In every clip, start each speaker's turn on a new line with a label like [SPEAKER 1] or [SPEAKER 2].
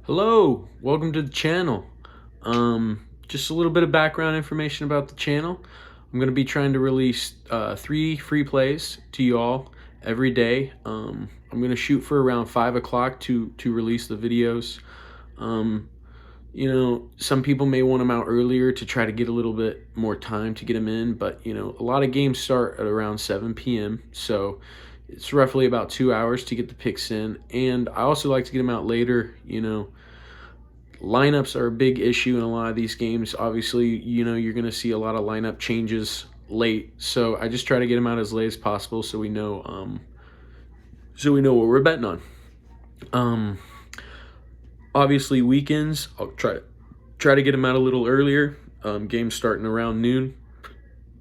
[SPEAKER 1] Hello, welcome to the channel. Just a little bit of background information about the channel. I'm going to be trying to release 3 free plays to you all every day. I'm going to shoot for around 5 o'clock to release the videos. Some people may want them out earlier to try to get a little bit more time to get them in, but a lot of games start at around 7 p.m. So it's roughly about 2 hours to get the picks in, and I also like to get them out later. Lineups are a big issue in a lot of these games. Obviously, you're going to see a lot of lineup changes late, so I just try to get them out as late as possible so we know what we're betting on. Obviously, weekends I'll try to get them out a little earlier. Games starting around noon,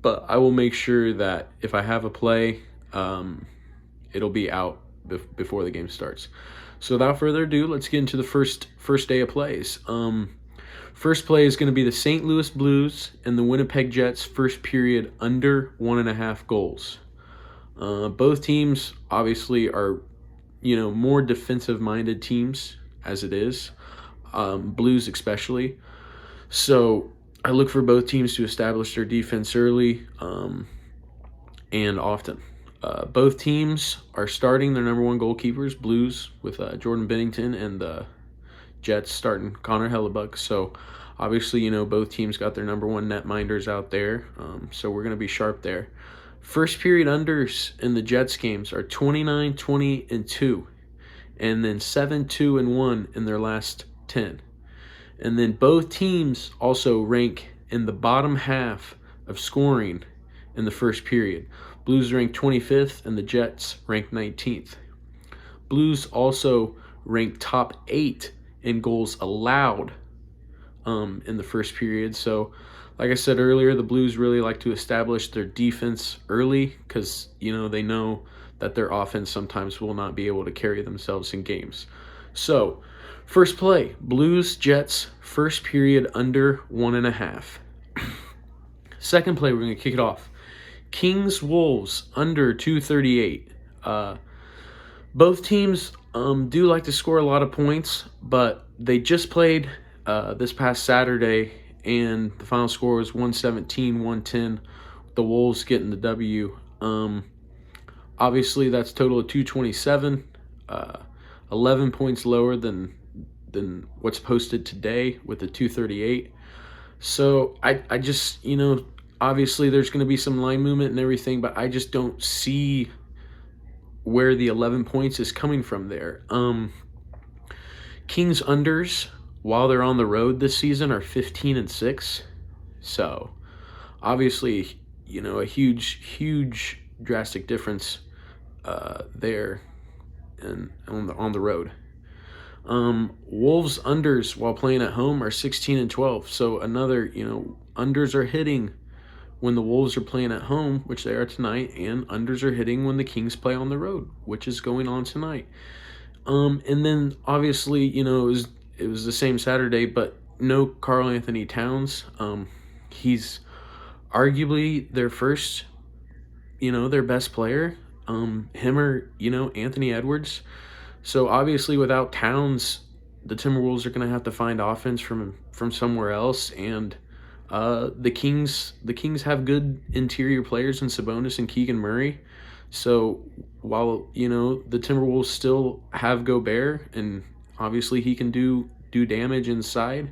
[SPEAKER 1] but I will make sure that if I have a play, it'll be out before the game starts. So without further ado, let's get into the first day of plays. First play is going to be the St. Louis Blues and the Winnipeg Jets first period under 1.5 goals. Both teams obviously are, more defensive-minded teams as it is. Blues especially. So I look for both teams to establish their defense early and often. Both teams are starting their number one goalkeepers, Blues with Jordan Binnington, and the Jets starting Connor Hellebuyck. So obviously, both teams got their number one netminders out there. So we're going to be sharp there. First period unders in the Jets games are 29, 20, and 2. And then 7, 2, and 1 in their last 10. And then both teams also rank in the bottom half of scoring in the first period. Blues ranked 25th and the Jets ranked 19th. Blues also ranked top 8 in goals allowed in the first period. So, like I said earlier, the Blues really like to establish their defense early because, they know that their offense sometimes will not be able to carry themselves in games. So, first play, Blues Jets first period under 1.5. Second play, we're going to kick it off. Kings Wolves under 238. Both teams do like to score a lot of points, but they just played this past Saturday, and the final score was 117-110. The Wolves getting the W. Obviously, that's total of 227, 11 points lower than what's posted today with the 238. So I just, obviously there's going to be some line movement and everything, but I just don't see where the 11 points is coming from there. Kings unders, while they're on the road this season, are 15-6. So obviously, a huge drastic difference there and on the road. Wolves unders while playing at home are 16-12. So another, unders are hitting when the Wolves are playing at home, which they are tonight, and unders are hitting when the Kings play on the road, which is going on tonight. And then obviously, it was the same Saturday, but no Karl-Anthony Towns. He's arguably their first, their best player. Him or, Anthony Edwards. So obviously without Towns, the Timberwolves are going to have to find offense from somewhere else, and the Kings have good interior players in Sabonis and Keegan Murray. So while the Timberwolves still have Gobert, and obviously he can do damage inside,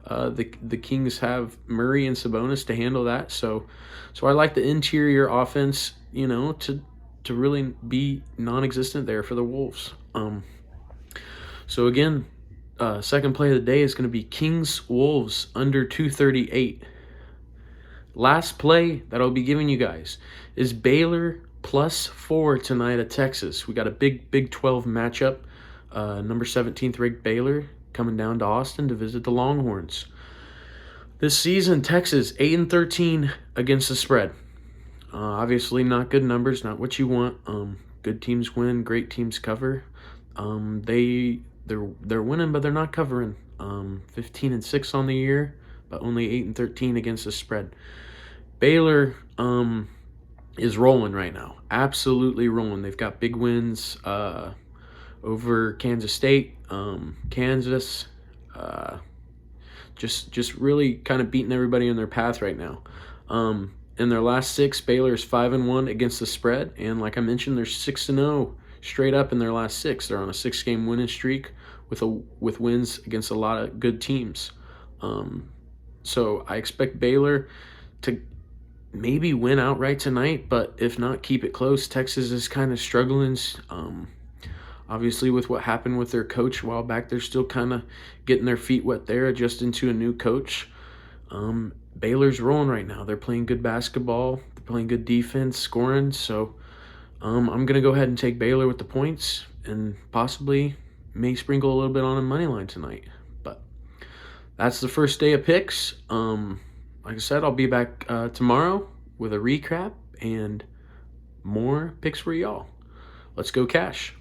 [SPEAKER 1] the Kings have Murray and Sabonis to handle that. So I like the interior offense, to really be non-existent there for the Wolves. So again, second play of the day is going to be Kings Wolves under 238. Last play that I'll be giving you guys is Baylor +4 tonight at Texas. We got a big 12 matchup. Number 17th ranked Baylor coming down to Austin to visit the Longhorns. This season, Texas 8-13 against the spread. Obviously not good numbers, not what you want. Good teams win, great teams cover. They're winning, but they're not covering. 15-6 on the year, but only 8-13 against the spread. Baylor is rolling right now, absolutely rolling. They've got big wins over Kansas State, Kansas, Just really kind of beating everybody in their path right now. In their last 6, Baylor's 5-1 against the spread, and like I mentioned, they're 6-0 straight up in their last 6. They're on a 6-game winning streak with wins against a lot of good teams. So I expect Baylor to maybe win outright tonight, but if not, keep it close. Texas is kind of struggling. Obviously, with what happened with their coach a while back, they're still kind of getting their feet wet there, adjusting to a new coach. Baylor's rolling right now. They're playing good basketball. They're playing good defense, scoring. So I'm going to go ahead and take Baylor with the points and possibly may sprinkle a little bit on a money line tonight. But that's the first day of picks. Like I said, I'll be back tomorrow with a recap and more picks for y'all. Let's go Cash.